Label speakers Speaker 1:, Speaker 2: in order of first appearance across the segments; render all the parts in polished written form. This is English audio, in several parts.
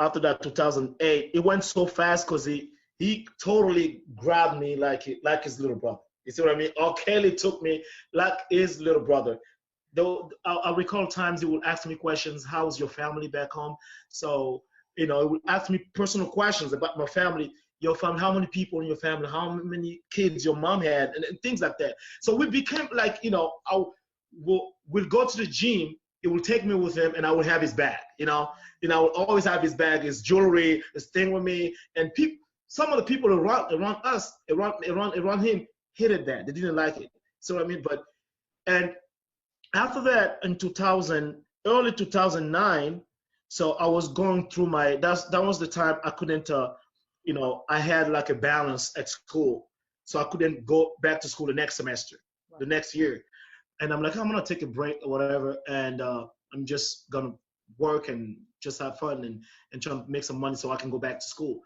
Speaker 1: after that 2008, it went so fast because he totally grabbed me like his little brother. You see what I mean? R. Kelly took me like his little brother. Though I recall times he would ask me questions. How's your family back home? So he would ask me personal questions about my family. Your family, how many people in your family? How many kids your mom had, and things like that. So we became like, we'll go to the gym. He will take me with him, and I would have his bag. I would always have his bag, his jewelry, his thing with me. And some of the people around him hated that. They didn't like it. So I mean, and after that, in early 2009, so I was going through that was the time I couldn't, I had like a balance at school, so I couldn't go back to school the next semester, the next year. And I'm like, I'm gonna take a break or whatever, and I'm just gonna work and just have fun and try to make some money so I can go back to school.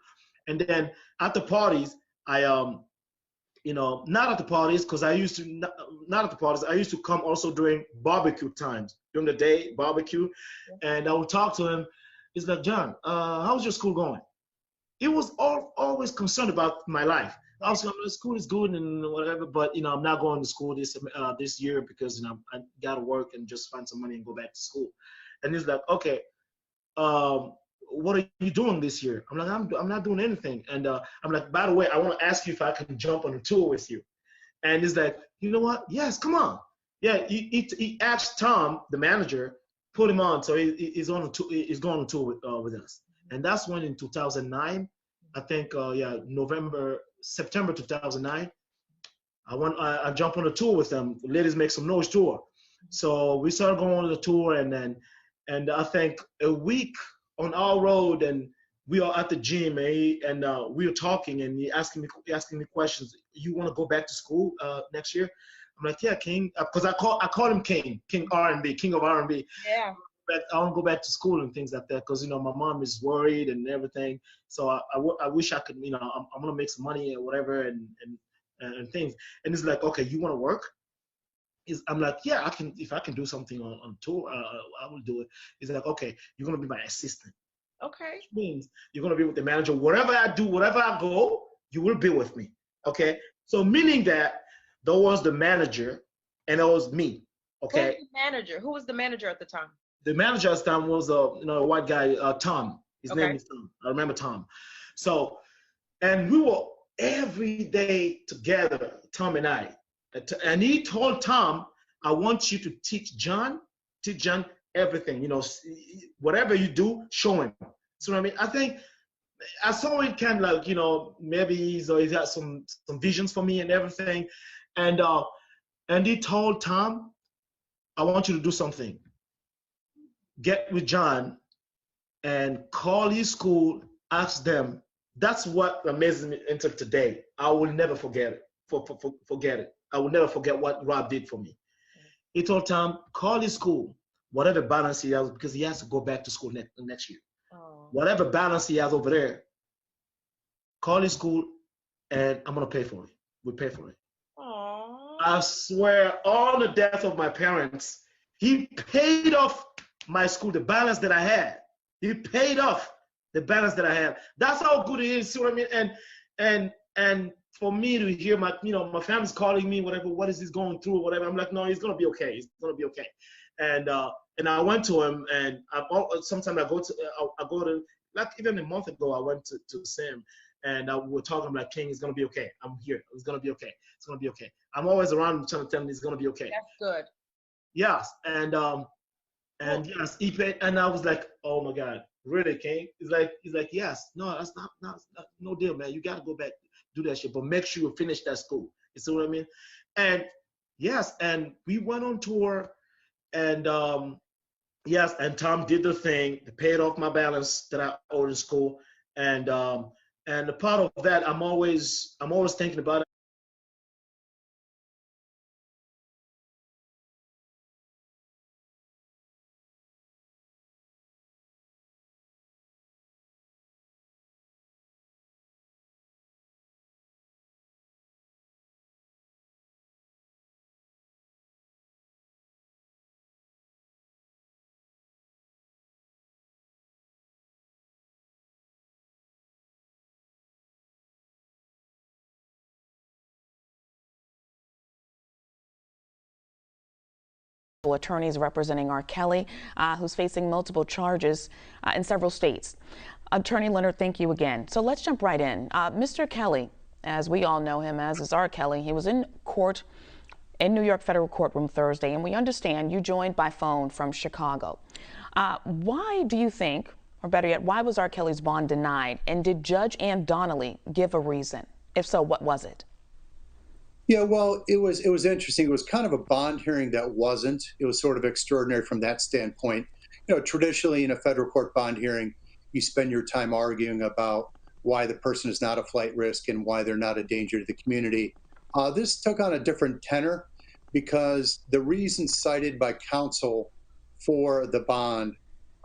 Speaker 1: And then at the parties, not at the parties, because I used to not at the parties. I used to come also during barbecue times, during the day barbecue, and I would talk to him. He's like, John, how's your school going? He was always concerned about my life. I was like, school is good and whatever, but I'm not going to school this year because I gotta work and just find some money and go back to school. And he's like, okay, what are you doing this year? I'm like, I'm not doing anything. And I'm like, by the way, I want to ask you if I can jump on a tour with you. And he's like, you know what? Yes, come on. Yeah, he asked Tom, the manager, put him on, so he's on a tour. He's going on a tour with us. And that's when in 2009, I think, September 2009, I jumped on a tour with them, Ladies Make Some Noise tour. So we started going on the tour, and I think a week on our road, and we are at the gym, and we were talking, and he asking me questions. You want to go back to school next year? I'm like, yeah, King, because I call him King R&B, King of R&B.
Speaker 2: Yeah.
Speaker 1: But I want to go back to school and things like that because my mom is worried and everything. So I wish I could, I'm gonna make some money or whatever and things. And he's like, okay, you want to work? I'm like, yeah, I can. If I can do something on tour, I will do it. He's like, okay, you're gonna be my assistant.
Speaker 2: Okay.
Speaker 1: Which means you're gonna be with the manager. Wherever I do, wherever I go, you will be with me. Okay. So meaning that there was the manager and there was me. Okay.
Speaker 2: Who was the manager at the time?
Speaker 1: The manager at the time was a white guy, Tom. His name is Tom. I remember Tom. So, and we were every day together, Tom and I. And he told Tom, I want you to teach John everything. Whatever you do, show him. So I mean, I think I saw it kind of like, maybe he's got some visions for me and everything. And he told Tom, I want you to do something. Get with John and call his school, ask them. That's what amazes me until today. I will never forget it. Forget it. I will never forget what Rob did for me. He told Tom, call his school, whatever balance he has, because he has to go back to school next year. Oh. Whatever balance he has over there, call his school, and I'm gonna pay for it. We pay for it.
Speaker 2: Aww.
Speaker 1: I swear, on the death of my parents, he paid off my school, the balance that I had. He paid off the balance that I had. That's how good it is. See what I mean? And for me to hear my family's calling me, whatever, what is this going through, or whatever. I'm like, no, he's gonna be okay. He's gonna be okay. And I went to him, and sometimes I go to like even a month ago, I went to Sam, and we were talking like, King, it's gonna be okay. I'm here. It's gonna be okay. It's gonna be okay. I'm always around trying to tell him it's gonna be okay.
Speaker 2: That's good.
Speaker 1: Yes, and yes, he paid, and I was like, oh my God, really, King? He's like, yes, no, that's not no deal, man. You gotta go back, do that shit, but make sure you finish that school. You see what I mean? And yes, and we went on tour, and yes, and Tom did the thing, paid off my balance that I owed in school, and a part of that, I'm always thinking about it.
Speaker 3: multiple attorneys representing R. Kelly, who's facing multiple charges in several states. Attorney Leonard, thank you again. So let's jump right in. Mr. Kelly, as we all know him as is R. Kelly, he was in court in New York federal courtroom Thursday, and we understand you joined by phone from Chicago. Why do you think, or better yet, why was R. Kelly's bond denied? And did Judge Ann Donnelly give a reason? If so, what was it?
Speaker 4: Yeah, well, it was interesting. It was kind of a bond hearing that wasn't. It was sort of extraordinary from that standpoint. Traditionally in a federal court bond hearing, you spend your time arguing about why the person is not a flight risk and why they're not a danger to the community. This took on a different tenor because the reasons cited by counsel for the bond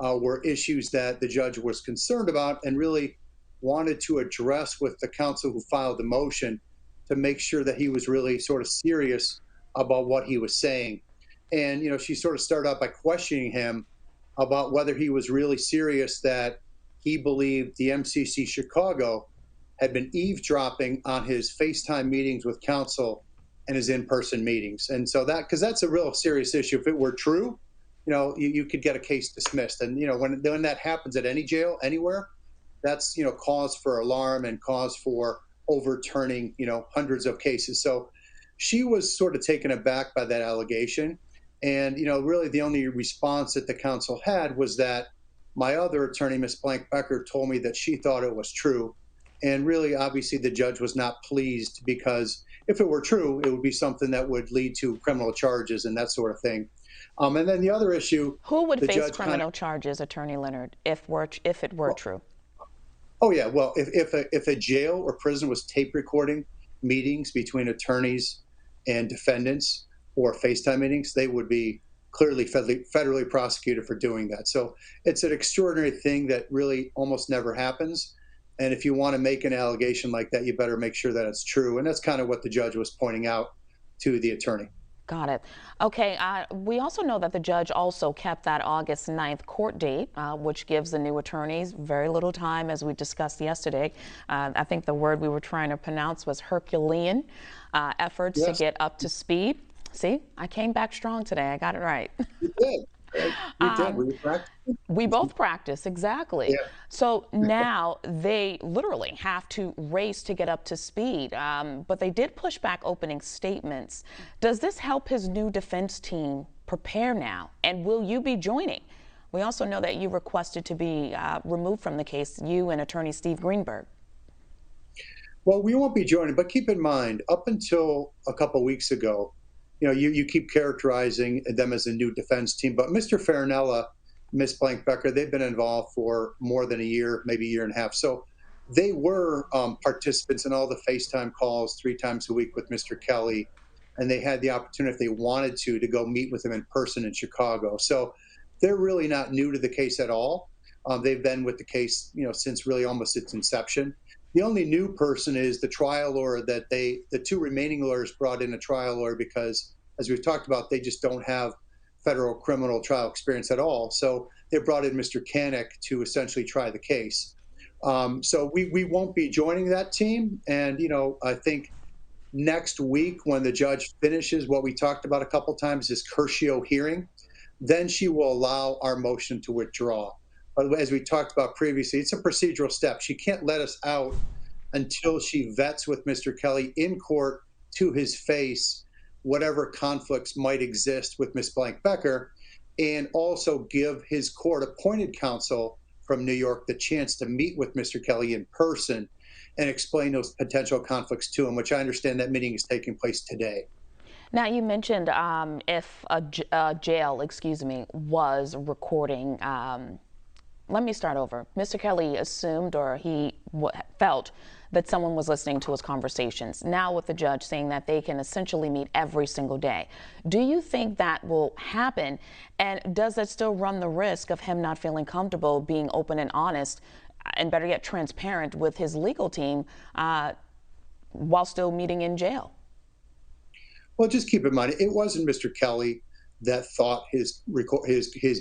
Speaker 4: were issues that the judge was concerned about and really wanted to address with the counsel who filed the motion to make sure that he was really sort of serious about what he was saying. And, she sort of started out by questioning him about whether he was really serious that he believed the MCC Chicago had been eavesdropping on his FaceTime meetings with counsel and his in-person meetings. And so because that's a real serious issue. If it were true, you could get a case dismissed. And, when that happens at any jail, anywhere, that's, cause for alarm and cause for overturning, hundreds of cases. So she was sort of taken aback by that allegation. And, really the only response that the counsel had was that my other attorney, Ms. Blank Becker, told me that she thought it was true. And really, obviously, the judge was not pleased because if it were true, it would be something that would lead to criminal charges and that sort of thing. And then the other issue.
Speaker 3: Who would face criminal charges, Attorney Leonard, if it were true?
Speaker 4: Oh, yeah. Well, if a jail or prison was tape recording meetings between attorneys and defendants or FaceTime meetings, they would be clearly federally prosecuted for doing that. So it's an extraordinary thing that really almost never happens. And if you want to make an allegation like that, you better make sure that it's true. And that's kind of what the judge was pointing out to the attorney.
Speaker 3: Got it. Okay. We also know that the judge also kept that August 9th court date, which gives the new attorneys very little time, as we discussed yesterday. I think the word we were trying to pronounce was Herculean efforts to get up to speed. See, I came back strong today. I got it right.
Speaker 4: You did. You did. Were you practicing?
Speaker 3: We both practice, exactly.
Speaker 4: Yeah.
Speaker 3: So now they literally have to race to get up to speed, but they did push back opening statements. Does this help his new defense team prepare now? And will you be joining? We also know that you requested to be removed from the case, you and attorney Steve Greenberg.
Speaker 4: Well, we won't be joining, but keep in mind, up until a couple weeks ago, you keep characterizing them as a new defense team, but Mr. Farinella, Ms. Blank Becker, they've been involved for more than a year, maybe a year and a half. So they were participants in all the FaceTime calls 3 times a week with Mr. Kelly, and they had the opportunity, if they wanted to go meet with him in person in Chicago. So they're really not new to the case at all. They've been with the case, since really almost its inception. The only new person is the trial lawyer that the 2 remaining lawyers brought in a trial lawyer because, as we've talked about, they just don't have federal criminal trial experience at all. So they brought in Mr. Kanek to essentially try the case. So we won't be joining that team. And, I think next week when the judge finishes what we talked about a couple times, this Curcio hearing, then she will allow our motion to withdraw. But as we talked about previously, it's a procedural step. She can't let us out until she vets with Mr. Kelly in court to his face whatever conflicts might exist with Ms. Blank Becker, and also give his court-appointed counsel from New York the chance to meet with Mr. Kelly in person and explain those potential conflicts to him, which I understand that meeting is taking place today.
Speaker 3: Now, you mentioned if a jail, was recording. Let me start over. Mr. Kelly assumed, or he felt, that someone was listening to his conversations. Now with the judge saying that they can essentially meet every single day. Do you think that will happen? And does that still run the risk of him not feeling comfortable being open and honest, and better yet, transparent with his legal team while still meeting in jail?
Speaker 4: Well, just keep in mind, it wasn't Mr. Kelly that thought his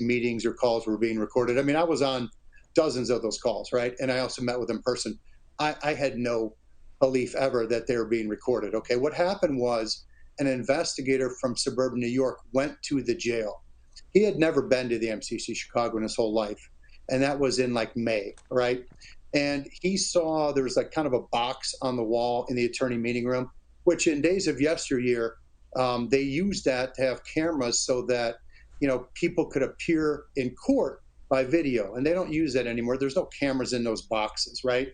Speaker 4: meetings or calls were being recorded. I mean, I was on dozens of those calls, right? And I also met with him in person. I had no belief ever that they were being recorded. Okay, what happened was an investigator from suburban New York went to the jail He had never been to the MCC Chicago in his whole life. And that was in like May, right? And he saw there was like kind of a box on the wall in the attorney meeting room, which in days of yesteryear, they used that to have cameras so that, you know, people could appear in court by video. And they don't use that anymore. There's no cameras in those boxes, right?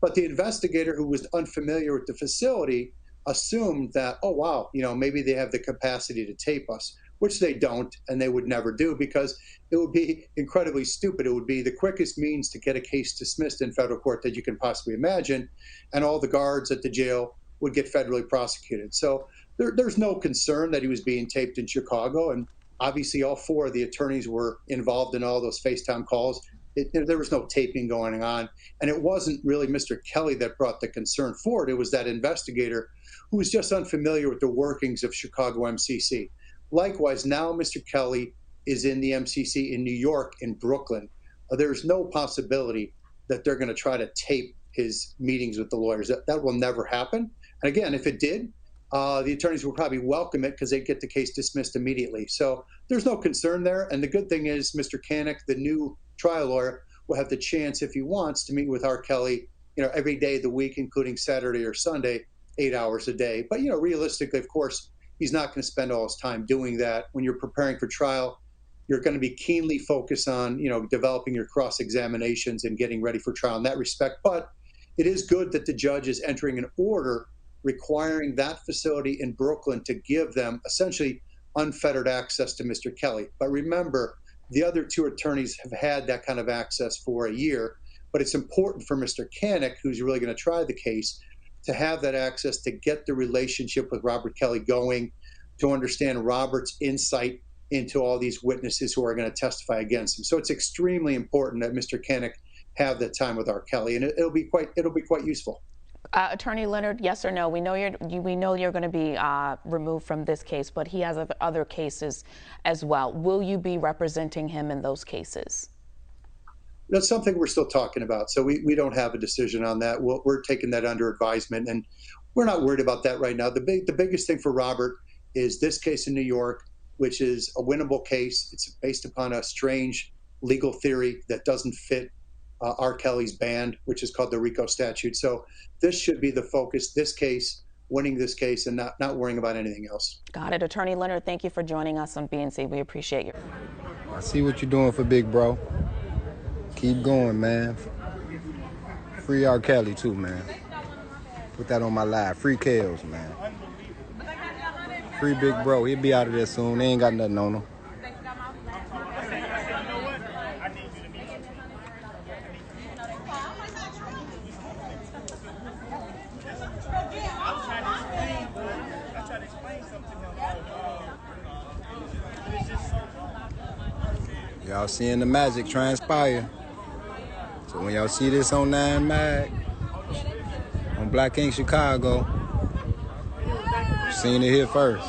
Speaker 4: But the investigator, who was unfamiliar with the facility, assumed that, oh, wow, you know, maybe they have the capacity to tape us, which they don't, and they would never do, because it would be incredibly stupid. It would be the quickest means to get a case dismissed in federal court that you can possibly imagine, and all the guards at the jail would get federally prosecuted. So there's no concern that he was being taped in Chicago, and obviously all four of the attorneys were involved in all those FaceTime calls. There was no taping going on, and it wasn't really Mr. Kelly that brought the concern forward. It was that investigator who was just unfamiliar with the workings of Chicago MCC. Likewise, now Mr. Kelly is in the MCC in New York, in Brooklyn. There's no possibility that they're going to try to tape his meetings with the lawyers. That will never happen. And again, if it did, the attorneys would probably welcome it because they'd get the case dismissed immediately. So there's no concern there. And the good thing is Mr. Kanik, the new trial lawyer, will have the chance, if he wants, to meet with R. Kelly, you know, every day of the week, including Saturday or Sunday, 8 hours a day. But, you know, realistically, of course, he's not going to spend all his time doing that. When you're preparing for trial, you're going to be keenly focused on, you know, developing your cross-examinations and getting ready for trial in that respect. But it is good that the judge is entering an order requiring that facility in Brooklyn to give them essentially unfettered access to Mr. Kelly. But remember, the other two attorneys have had that kind of access for a year. But it's important for Mr. Kanik, who's really going to try the case, to have that access to get the relationship with Robert Kelly going, to understand Robert's insight into all these witnesses who are going to testify against him. So it's extremely important that Mr. Kanik have that time with R. Kelly, and it'll be quite useful.
Speaker 3: Attorney Leonard, yes or no? We know you're going to be removed from this case, but he has other cases as well. Will you be representing him in those cases?
Speaker 4: That's something we're still talking about. So we don't have a decision on that. We're taking that under advisement, and we're not worried about that right now. The biggest thing for Robert is this case in New York, which is a winnable case. It's based upon a strange legal theory that doesn't fit R. Kelly's band, which is called the RICO statute. So this should be the focus, this case, winning this case, and not worrying about anything else.
Speaker 3: Got it. Attorney Leonard, thank you for joining us on BNC. We appreciate you.
Speaker 5: I see what you're doing for Big Bro. Keep going, man. Free R. Kelly, too, man. Put that on my live. Free Kels, man. Free Big Bro. He'll be out of there soon. They ain't got nothing on him. Y'all seeing the magic transpire. So when y'all see this on 9 Mag, on Black Ink Chicago, seen it here first.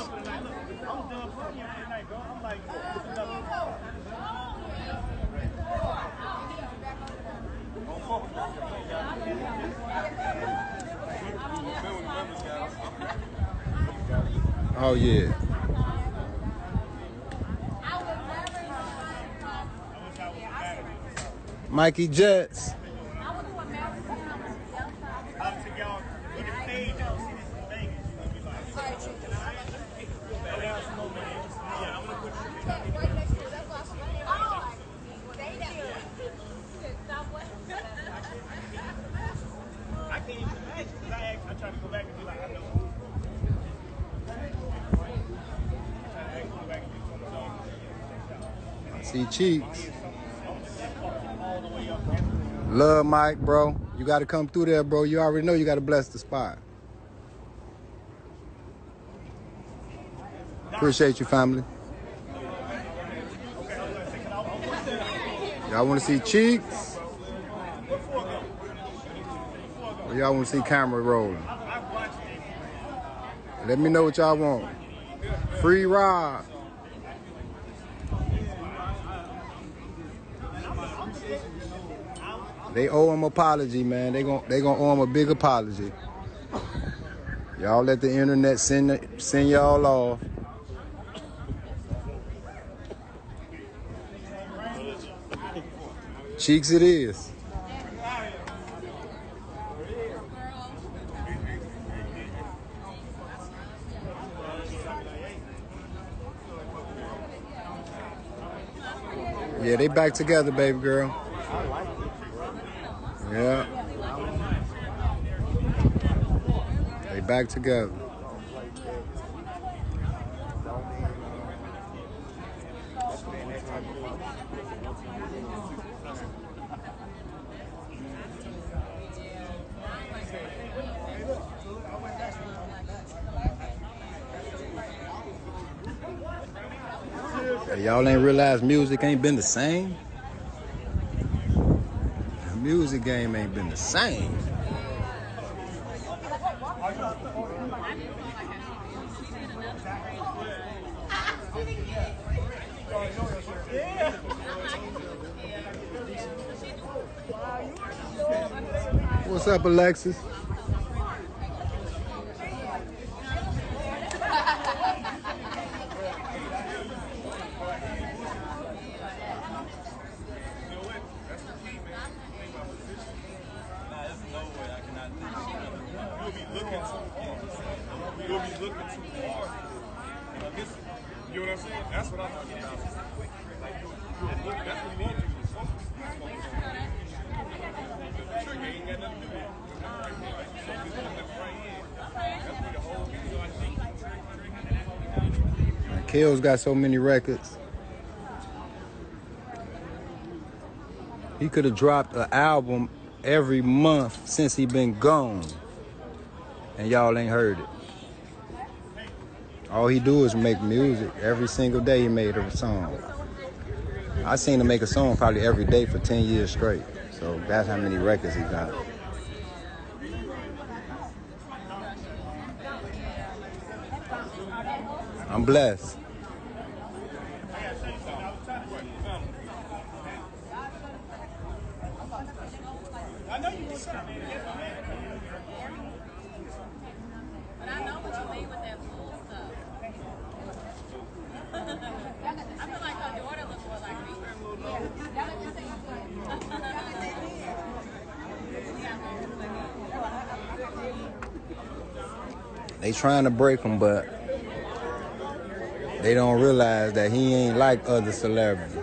Speaker 5: Oh yeah. Mikey Jets. See cheeks. Love Mike, bro. You got to come through there, bro. You already know you got to bless the spot. Appreciate you, family. Y'all want to see cheeks? Or y'all want to see camera rolling? Let me know what y'all want. Free Rob. They owe him an apology, man. They gonna owe him a big apology. Y'all let the internet send y'all off. Cheeks it is. Yeah, they back together, baby girl. Yeah. They back together. Hey, y'all ain't realized music ain't been the same? The music game ain't been the same. What's up, Alexis?
Speaker 6: You'll be looking too hard. You know what I'm saying? That's what I'm talking about. Like you'll look, that's what you want to do. Sure, you ain't got nothing to do with it.
Speaker 5: Kel's got so many records. He could have dropped an album every month since he been gone, and y'all ain't heard it. All he do is make music. Every single day he made a song. I seen him make a song probably every day for 10 years straight. So that's how many records he got. I'm blessed. They trying to break him, but they don't realize that he ain't like other celebrities.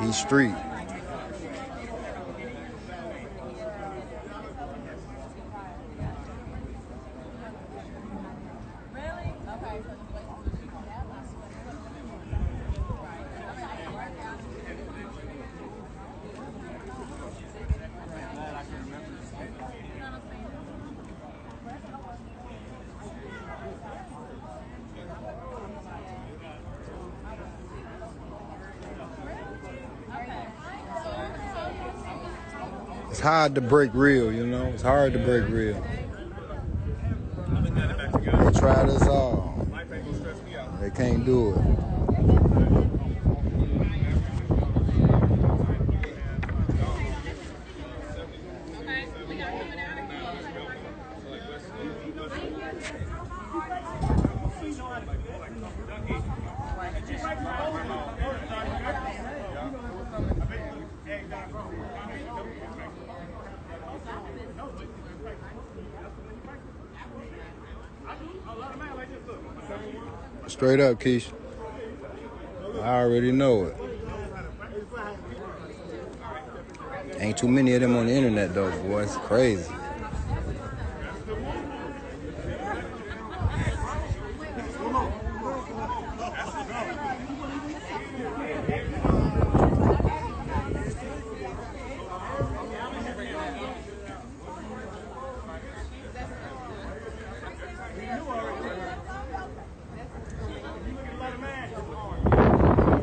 Speaker 5: He's street. It's hard to break real, you know? It's hard to break real. They tried us all. They can't do it. Straight up, Keisha. I already know it. Ain't too many of them on the internet though, boy. It's crazy.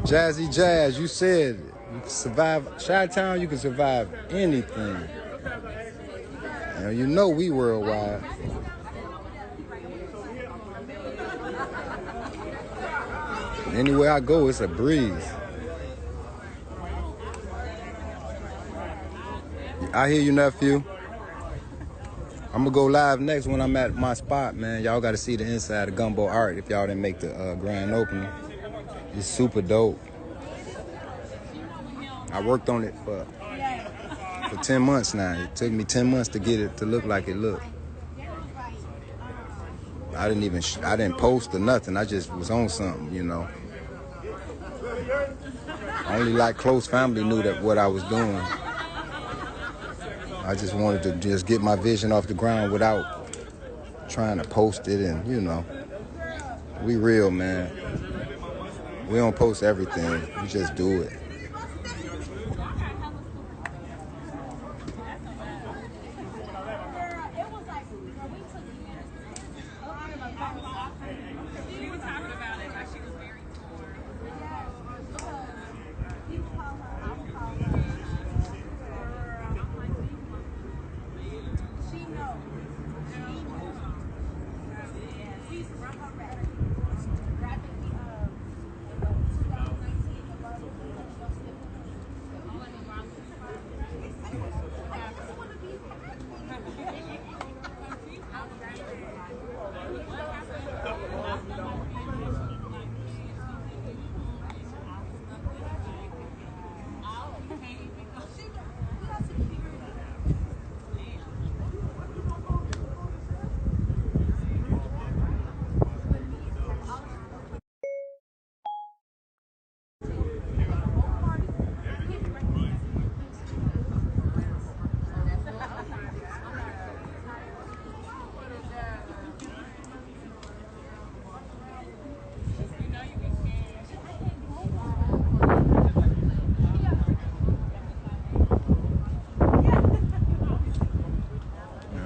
Speaker 5: Jazzy Jazz, you said it. You can survive Chi-Town, you can survive anything. You know we worldwide. Anywhere I go, it's a breeze. I hear you, nephew. I'm gonna go live next when I'm at my spot, man. Y'all gotta see the inside of Gumbo Art if y'all didn't make the grand opening. It's super dope. I worked on it for 10 months now. It took me 10 months to get it to look like it looked. I didn't post or nothing. I just was on something, you know. Only like close family knew that what I was doing. I just wanted to just get my vision off the ground without trying to post it, and you know, we real, man. We don't post everything. We just do it.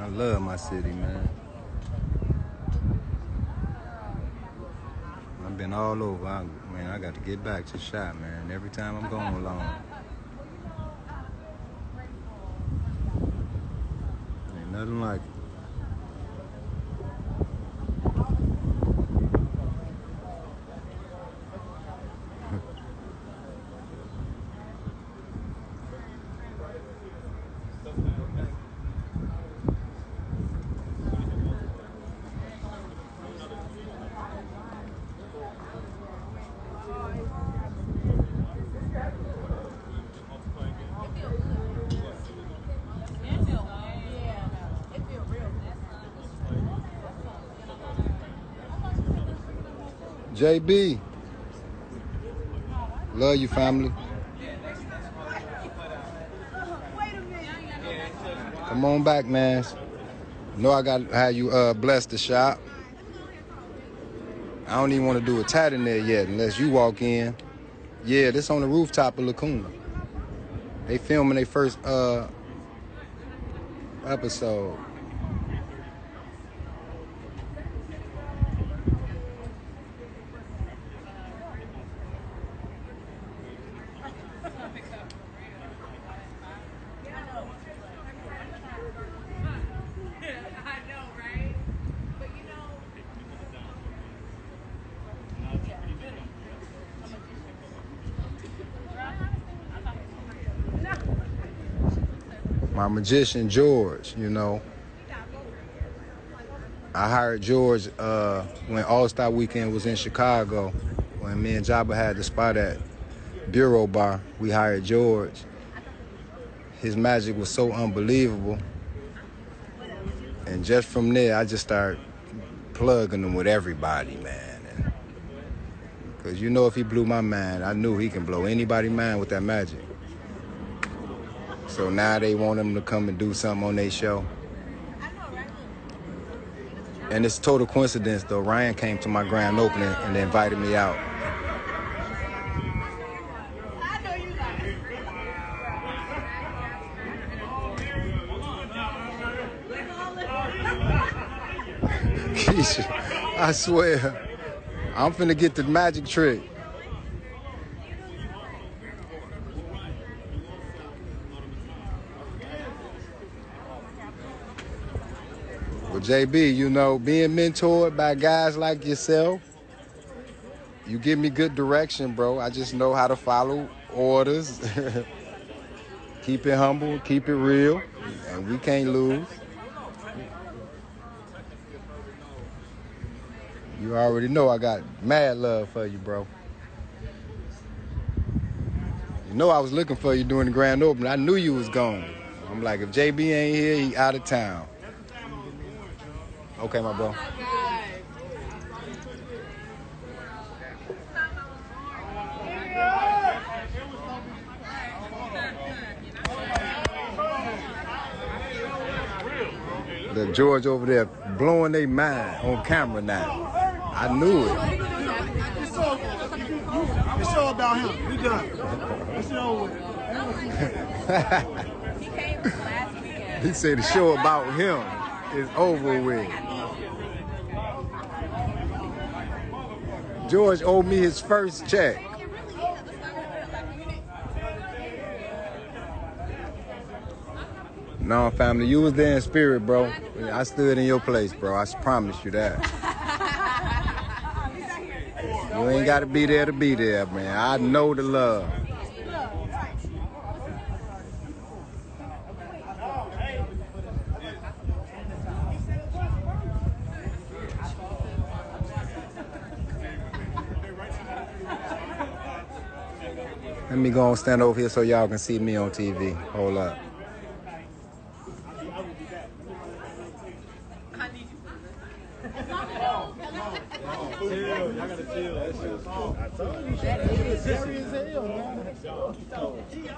Speaker 5: I love my city, man. I've been all over. I got to get back to shop, man. Every time I'm going along. Ain't nothing like it. JB, love you, family. Come on back, man. Know I got how you bless the shop. I don't even want to do a tat in there yet unless you walk in. Yeah, this on the rooftop of Lacuna. They filming their first episode. My magician, George, you know. I hired George when All-Star Weekend was in Chicago. When me and Jabba had the spot at Bureau Bar, we hired George. His magic was so unbelievable. And just from there, I just started plugging him with everybody, man. Because you know if he blew my mind, I knew he can blow anybody's mind with that magic. So now they want him to come and do something on their show. And it's total coincidence, though. Ryan came to my grand opening and they invited me out. Keisha, I swear, I'm finna get the magic trick. Well, JB, you know, being mentored by guys like yourself, you give me good direction, bro. I just know how to follow orders. Keep it humble, keep it real, and we can't lose. You already know I got mad love for you, bro. You know I was looking for you during the grand opening. I knew you was gone. I'm like, if JB ain't here, he out of town. Okay, my bro. Look, George over there blowing their mind on camera now. I knew it.
Speaker 1: It's all about him. We done. It's over.
Speaker 5: He said the show about him is over with. George owed me his first check. No, family, you was there in spirit, bro. I stood in your place, bro. I promise you that. You ain't got to be there, man. I know the love. Let me go and stand over here so y'all can see me on TV. Hold up.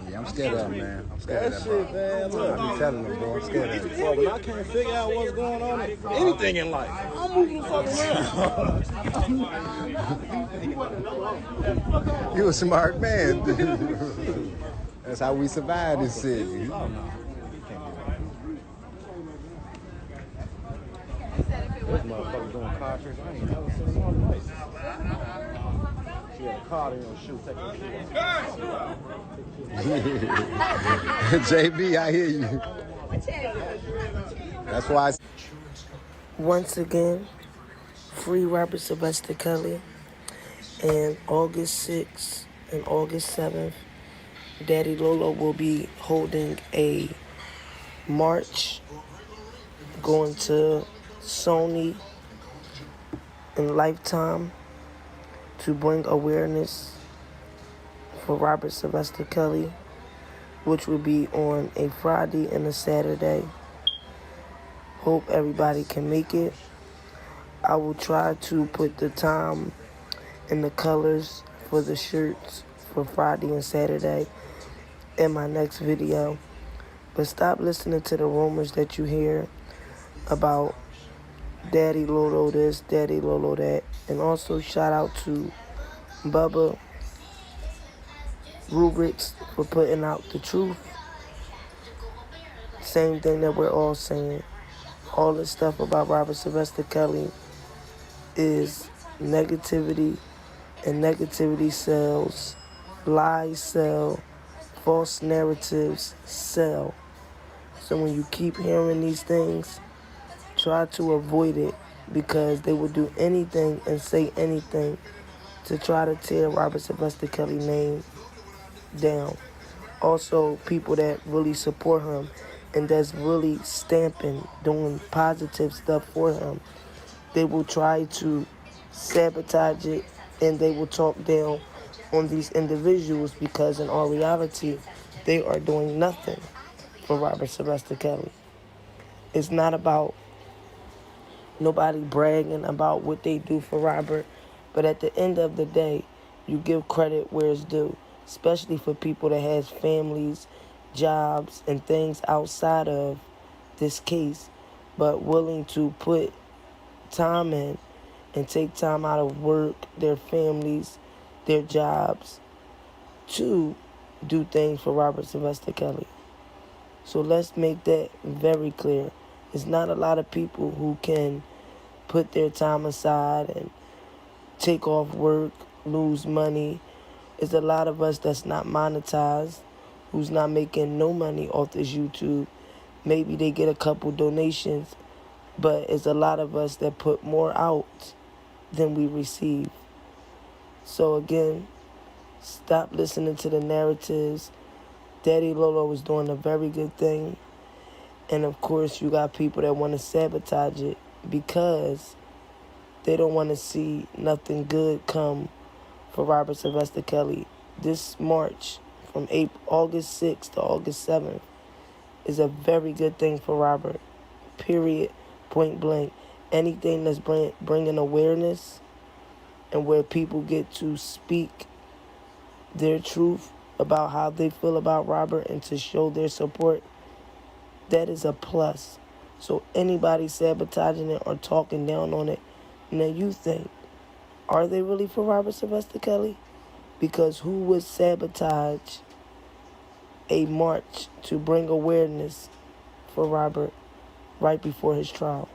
Speaker 5: Yeah, I'm scared of him, man. I'm scared of that, bro. I be telling him, bro, I'm scared of him.
Speaker 6: When I can't figure out what's going on in anything in life, I'm moving the fuck around.
Speaker 5: You a smart man. That's how we survive this city.
Speaker 6: This motherfucker doing car tricks. I ain't never seen one like this. She had a car in her shoe, take her shoe off.
Speaker 5: JB, I hear you. That's why
Speaker 7: Once again, free Robert Sylvester Kelly. And August 6th and August 7th, Daddy Lolo will be holding a march going to Sony and Lifetime to bring awareness for Robert Sylvester Kelly, which will be on a Friday and a Saturday. Hope everybody can make it. I will try to put the time and the colors for the shirts for Friday and Saturday in my next video. But stop listening to the rumors that you hear about Daddy Lolo this, Daddy Lolo that. And also shout out to Bubba Rubrics for putting out the truth. Same thing that we're all saying. All this stuff about Robert Sylvester Kelly is negativity, and negativity sells, lies sell, false narratives sell. So when you keep hearing these things, try to avoid it, because they will do anything and say anything to try to tear Robert Sylvester Kelly's name down. Also, people that really support him and that's really stamping, doing positive stuff for him, they will try to sabotage it, and they will talk down on these individuals, because in all reality, they are doing nothing for Robert Sylvester Kelly. It's not about nobody bragging about what they do for Robert, but at the end of the day, you give credit where it's due, especially for people that has families, jobs, and things outside of this case, but willing to put time in and take time out of work, their families, their jobs, to do things for Robert Sylvester Kelly. So let's make that very clear. It's not a lot of people who can put their time aside and take off work, lose money. It's a lot of us that's not monetized, who's not making no money off this YouTube. Maybe they get a couple donations, but it's a lot of us that put more out than we receive. So again, stop listening to the narratives. Daddy Lolo is doing a very good thing. And of course, you got people that want to sabotage it because they don't want to see nothing good come for Robert Sylvester Kelly. This march from August 6th to August 7th is a very good thing for Robert. Period. Point blank. Anything that's bringing awareness and where people get to speak their truth about how they feel about Robert and to show their support, that is a plus. So anybody sabotaging it or talking down on it, now you think, are they really for Robert Sylvester Kelly? Because who would sabotage a march to bring awareness for Robert right before his trial?